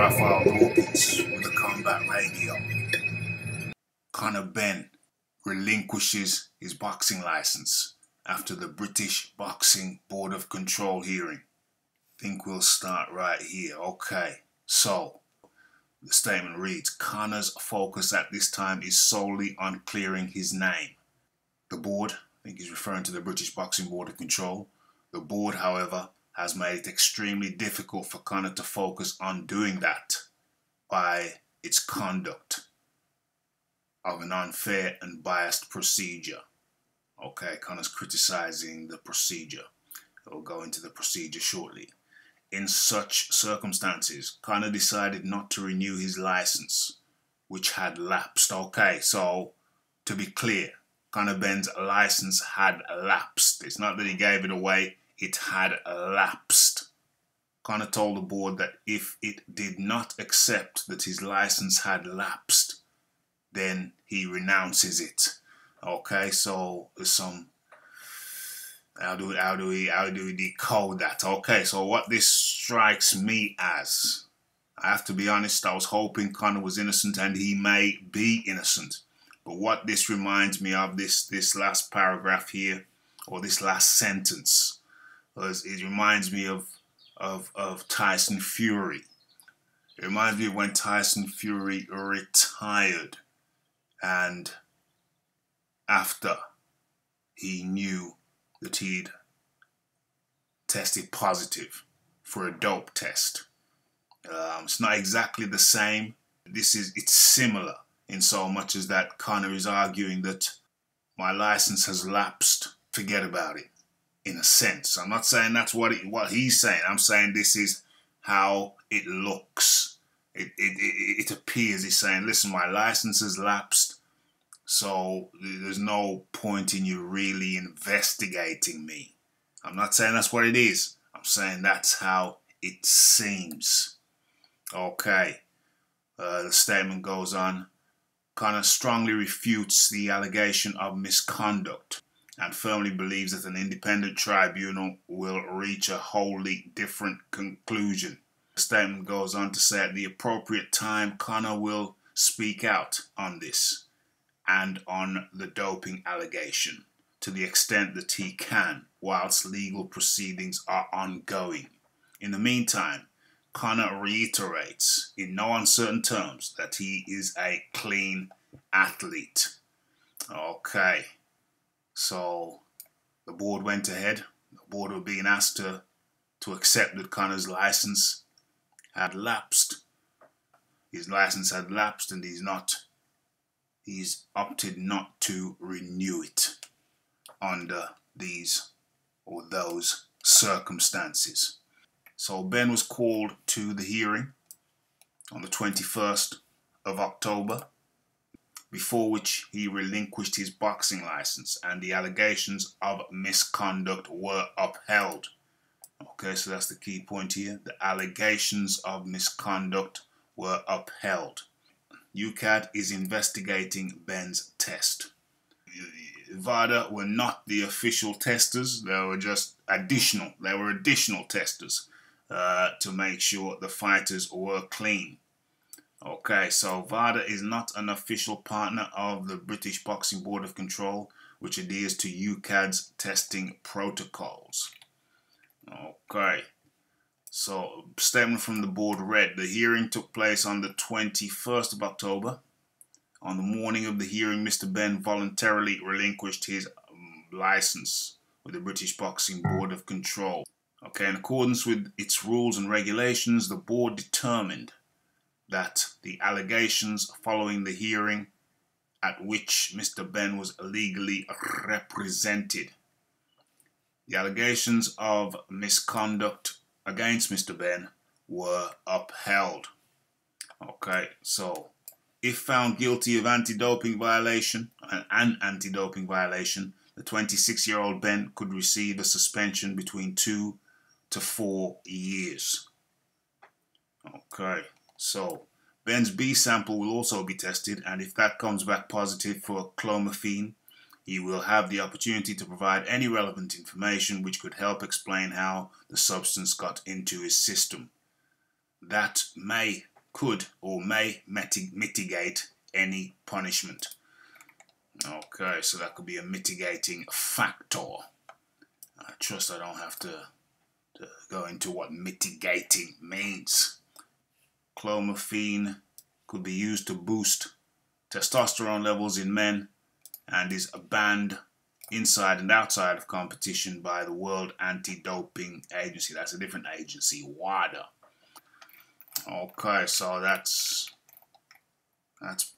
high-profile Hawkins with a combat radio. Conor Benn relinquishes his boxing license after the British Boxing Board of Control hearing. Think we'll start right here. Okay, so the statement reads, Conor's focus at this time is solely on clearing his name. The board, I think he's referring to the British Boxing Board of Control. The board, however, has made it extremely difficult for Conor to focus on doing that by its conduct of an unfair and biased procedure. Okay, Conor's criticizing the procedure. We'll go into the procedure shortly. In such circumstances, Conor decided not to renew his license, which had lapsed. Okay, so to be clear, Conor Benn's license had lapsed. It's not that he gave it away, it had lapsed. Conor told the board that if it did not accept that his license had lapsed, then he renounces it. Okay, so there's some how do we decode that? Okay, so what this strikes me as, I have to be honest, I was hoping Conor was innocent, and he may be innocent. But what this reminds me of, this last paragraph here, or this last sentence, it reminds me of Tyson Fury. It reminds me of when Tyson Fury retired, and after he knew that he'd tested positive for a dope test. It's not exactly the same. It's similar in so much as that Conor is arguing that my license has lapsed. Forget about it, in a sense. I'm not saying that's what he's saying. I'm saying this is how it looks. It appears he's saying, listen, my license has lapsed, so there's no point in you really investigating me. I'm not saying that's what it is. I'm saying that's how it seems. Okay. The statement goes on. Conor strongly refutes the allegation of misconduct and firmly believes that an independent tribunal will reach a wholly different conclusion. The statement goes on to say at the appropriate time, Conor will speak out on this and on the doping allegation to the extent that he can whilst legal proceedings are ongoing. In the meantime, Conor reiterates in no uncertain terms that he is a clean athlete. Okay, so the board went ahead. The board were being asked to accept that Conor's license had lapsed. His license had lapsed, and he's opted not to renew it under these or those circumstances. So Benn was called to the hearing on the 21st of October, before which he relinquished his boxing license, and the allegations of misconduct were upheld. Okay, so that's the key point here. The allegations of misconduct were upheld. UKAD is investigating Benn's test. VADA were not the official testers. They were just additional. They were additional testers to make sure the fighters were clean. Okay, so VADA is not an official partner of the British Boxing Board of Control, which adheres to UKAD's testing protocols. Okay. So, statement from the board read, the hearing took place on the 21st of October. On the morning of the hearing, Mr. Benn voluntarily relinquished his license with the British Boxing Board of Control. Okay, in accordance with its rules and regulations, the board determined that the allegations following the hearing at which Mr. Benn was illegally represented, the allegations of misconduct against Mr. Benn were upheld. Okay, so if found guilty of anti-doping violation, an anti-doping violation, the 26-year-old Benn could receive a suspension between 2 to 4 years. Okay, so Benn's B sample will also be tested, and if that comes back positive for clomiphene, he will have the opportunity to provide any relevant information which could help explain how the substance got into his system. That may could or may mitigate any punishment. Okay, so that could be a mitigating factor. I trust I don't have to go into what mitigating means. Clomiphene could be used to boost testosterone levels in men and is banned inside and outside of competition by the World Anti-Doping Agency. That's a different agency, WADA. Okay, so that's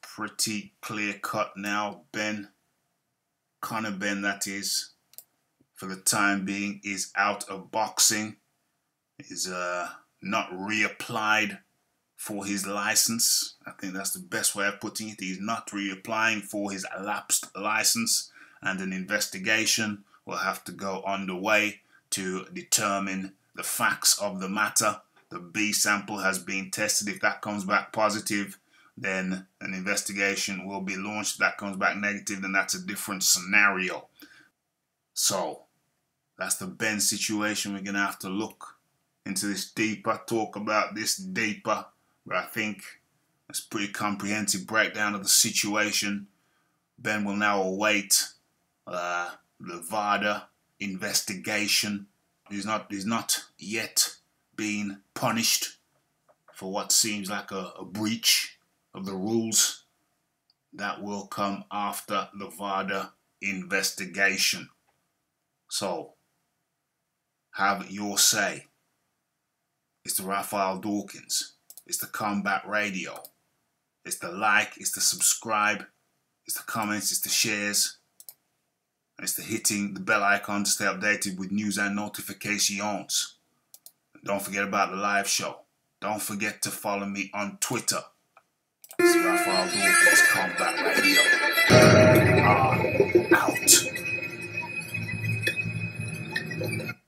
pretty clear cut now. Conor Benn, that is, for the time being, is out of boxing. Is not reapplied for his license. I think that's the best way of putting it. He's not reapplying for his elapsed license, and an investigation will have to go underway to determine the facts of the matter. The B sample has been tested. If that comes back positive, then an investigation will be launched. If that comes back negative, then that's a different scenario. So that's the Benn situation. We're going to have to look into this deeper, talk about this deeper, but I think it's a pretty comprehensive breakdown of the situation. Benn will now await the VADA investigation. He's not yet been punished for what seems like a breach of the rules. That will come after the VADA investigation. So, have your say. It's the Raphael Dawkins. It's the Combat Radio. It's the like, it's the subscribe, it's the comments, it's the shares, and it's the hitting the bell icon to stay updated with news and notifications. And don't forget about the live show. Don't forget to follow me on Twitter. It's Raphael Dawkins, Combat Radio.